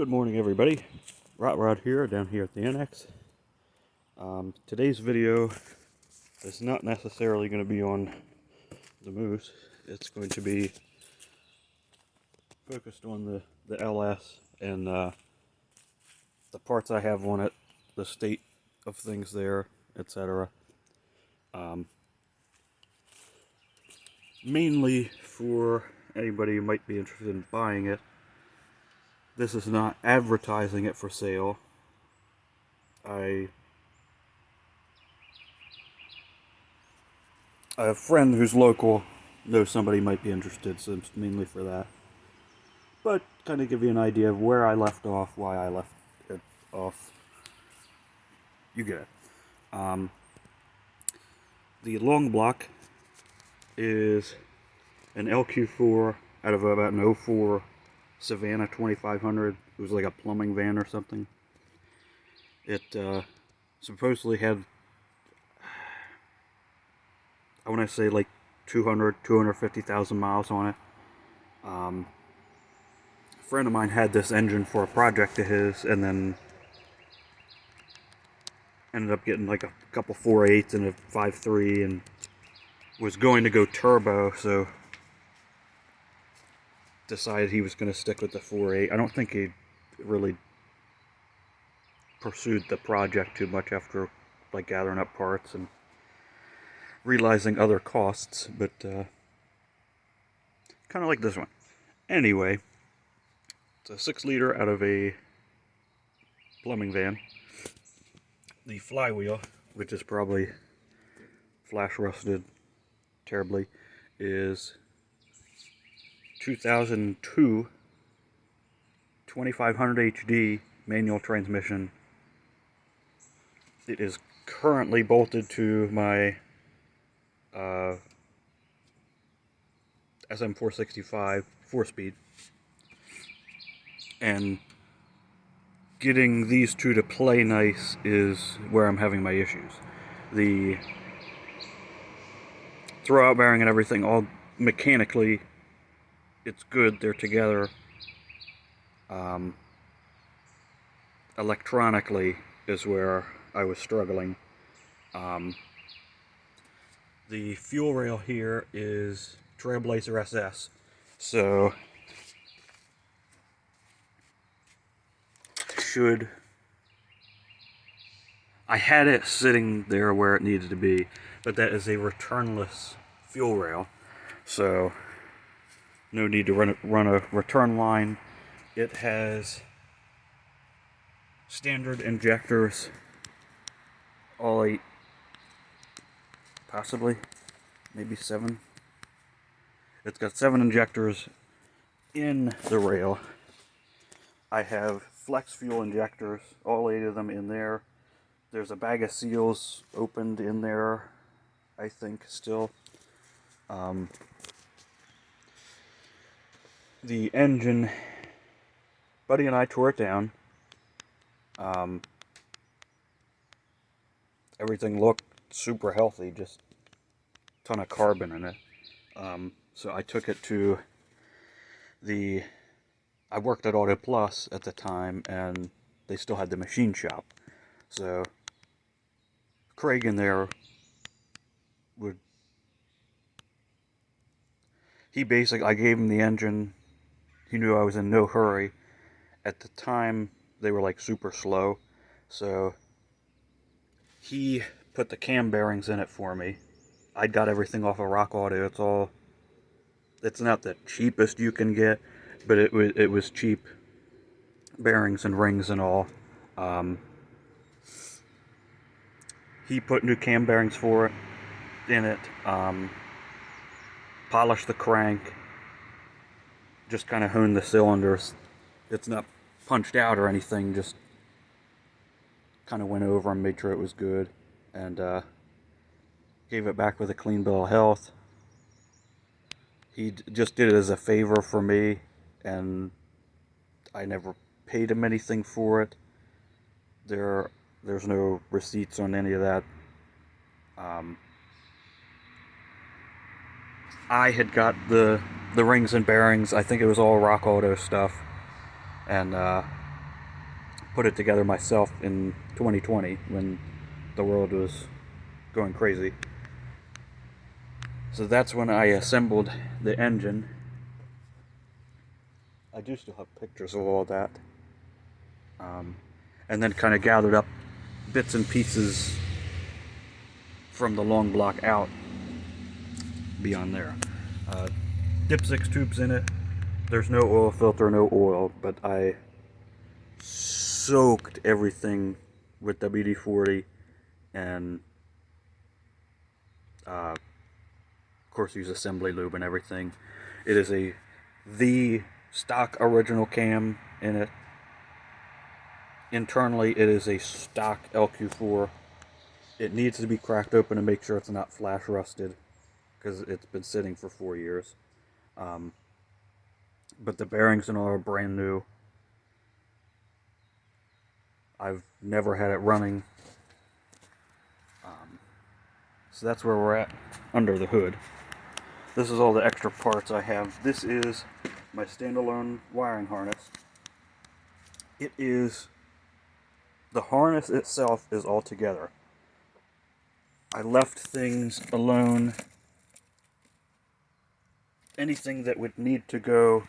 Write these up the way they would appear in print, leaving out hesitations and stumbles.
Good morning, everybody. Rod here, down here at the annex. Today's video is not necessarily going to be on the moose. It's going to be focused on the LS and the parts I have on it, the state of things there, etc. Mainly for anybody who might be interested in buying it. This is not advertising it for sale. I have a friend who's local, knows somebody might be interested, so it's mainly for that. But kind of give you an idea of where I left off, why I left it off. You get it. The long block is an LQ4 out of about an 04 Savannah 2500. It was like a plumbing van or something. It supposedly had, I want to say like 250,000 miles on it. A friend of mine had this engine for a project of his, and then ended up getting like a couple 4.8s and a 5.3, and was going to go turbo, so decided he was going to stick with the 4.8. I don't think he really pursued the project too much after like gathering up parts and realizing other costs, but kind of like this one. Anyway, it's a 6-liter out of a plumbing van. The flywheel, which is probably flash rusted terribly, is 2002 2500 HD manual transmission. It is currently bolted to my SM465 4-speed, and getting these two to play nice is where I'm having my issues. The throwout bearing and everything, all mechanically, it's good, they're together. Electronically is where I was struggling. The fuel rail here is Trailblazer SS, so I had it sitting there where it needed to be, but that is a returnless fuel rail, so no need to run a return line. It has standard injectors, all 8, possibly, maybe 7. It's got 7 injectors in the rail. I have flex fuel injectors, all 8 of them in there. There's a bag of seals opened in there, I think, still. The engine, Buddy and I tore it down. Everything looked super healthy, just a ton of carbon in it. So I took it to I worked at Auto Plus at the time, and they still had the machine shop. So Craig in there I gave him the engine. He knew I was in no hurry. At the time, they were like super slow, so he put the cam bearings in it for me. I got everything off of Rock Auto. It's not the cheapest you can get, but it was cheap bearings and rings and all. He put new cam bearings in it, polished the crank, just kind of honed the cylinders. It's not punched out or anything, just kind of went over and made sure it was good, and gave it back with a clean bill of health. He just did it as a favor for me, and I never paid him anything for it. There's no receipts on any of that. I had got the rings and bearings. I think it was all Rock Auto stuff, and put it together myself in 2020 when the world was going crazy. So that's when I assembled the engine. I do still have pictures of all that. And then kind of gathered up bits and pieces from the long block out beyond there. Dipsix tubes in it. There's no oil filter, no oil, but I soaked everything with WD-40 and of course use assembly lube and everything. It is the stock original cam in it. Internally it is a stock LQ4. It needs to be cracked open to make sure it's not flash rusted because it's been sitting for 4 years. But the bearings and all are brand new. I've never had it running. So that's where we're at under the hood. This is all the extra parts I have. This is my standalone wiring harness. It is, the harness itself is all together. I left things alone. Anything that would need to go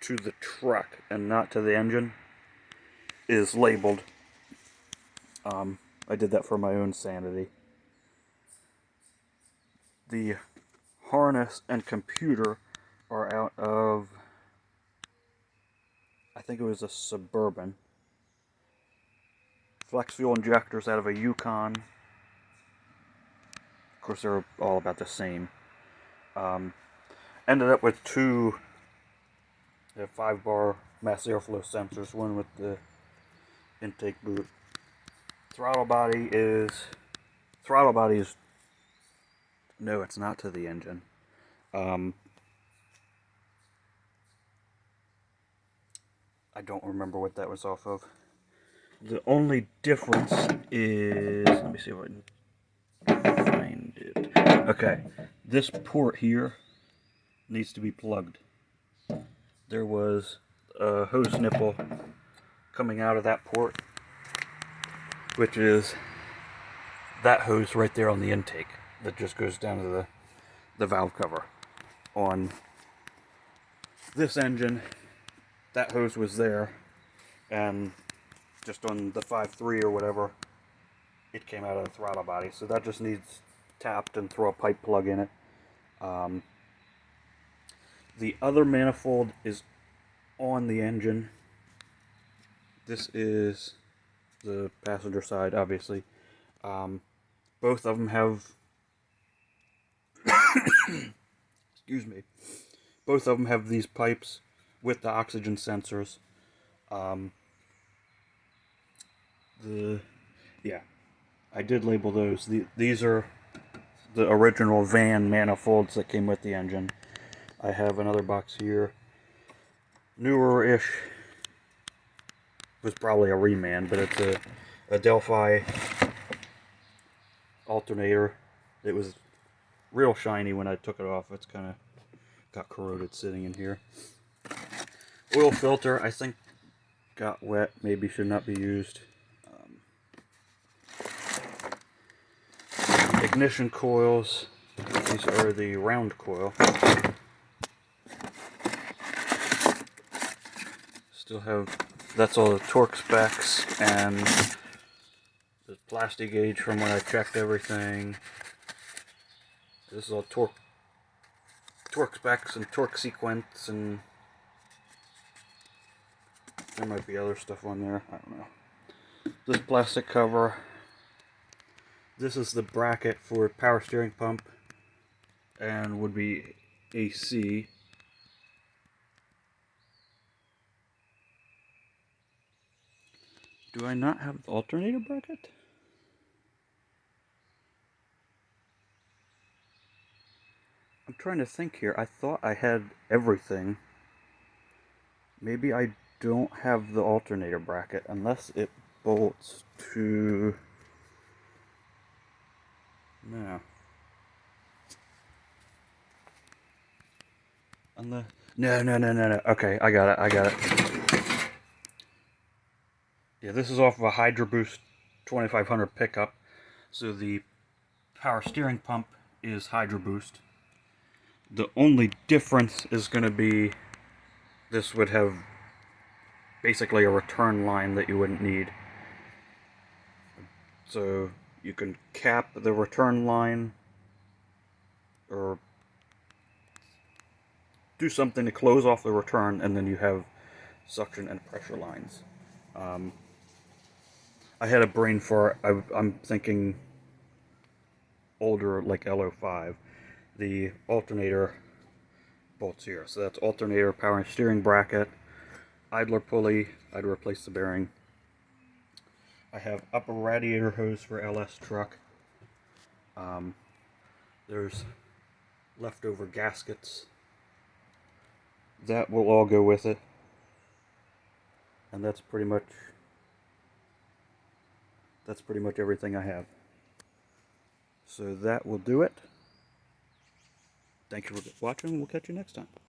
to the truck and not to the engine is labeled. I did that for my own sanity. The harness and computer are out of, I think it was a Suburban. Flex fuel injectors out of a Yukon. Of course, they're all about the same. Ended up with two 5-bar mass airflow sensors, one with the intake boot. Throttle body is, no, it's not to the engine. I don't remember what that was off of. The only difference is, let me see if I can find it. Okay, this port here needs to be plugged. There was a hose nipple coming out of that port, which is that hose right there on the intake that just goes down to the valve cover. On this engine, that hose was there, and just on the 5.3 or whatever, it came out of the throttle body. So that just needs tapped and throw a pipe plug in it. The other manifold is on the engine. This is the passenger side, obviously. Both of them have, excuse me, both of them have these pipes with the oxygen sensors. Yeah, I did label those. These are the original van manifolds that came with the engine. I have another box here. Newer-ish. Was probably a reman, but it's a Delphi alternator. It was real shiny when I took it off. It's kind of got corroded sitting in here. Oil filter, I think, got wet. Maybe should not be used. Ignition coils. These are the round coil. Still have, that's all the torque specs and the plastic gauge from when I checked everything. This is all torque specs and torque sequence, and there might be other stuff on there. I don't know. This plastic cover. This is the bracket for power steering pump and would be AC. Do I not have the alternator bracket? I'm trying to think here. I thought I had everything. Maybe I don't have the alternator bracket unless it bolts to... No. No. Okay, I got it. Yeah, this is off of a Hydro Boost 2500 pickup. So the power steering pump is Hydro Boost. The only difference is going to be this would have basically a return line that you wouldn't need. So you can cap the return line or do something to close off the return, and then you have suction and pressure lines. I had a brain for I'm thinking older, like LO5. The alternator bolts here. So that's alternator, power and steering bracket, idler pulley. I'd replace the bearing. I have upper radiator hose for LS truck. There's leftover gaskets. That will all go with it. And that's pretty much everything I have. So that will do it. Thank you for watching. We'll catch you next time.